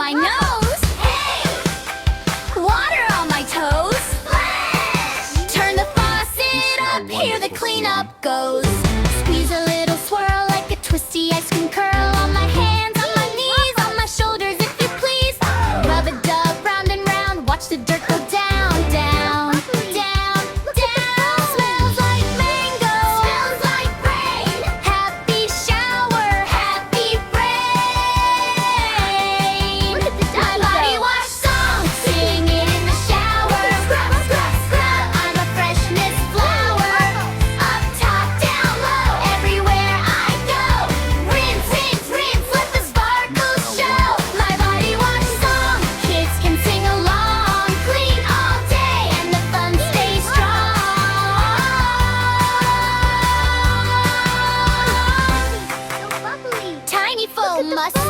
my nose. Hey! Water on my toes. Splash! Turn the faucet up, here the cleanup goes. Squeeze a little swirl like a twisty ice cream curl. On my hands, on my knees, on my shoulders if you please. Rub a dub round and round, watch the dirt go down, down, down, down. Smells like mango, smells like rain. Happy shower, happy rain. My body wash song, sing it in the shower. Scrub, scrub, scrub, I'm a freshness flower. Up top, down low, everywhere I go. Rinse, rinse, rinse, let the sparkles show. My body wash song, kids can sing along. Clean all day and the fun stays strong. Tiny foam must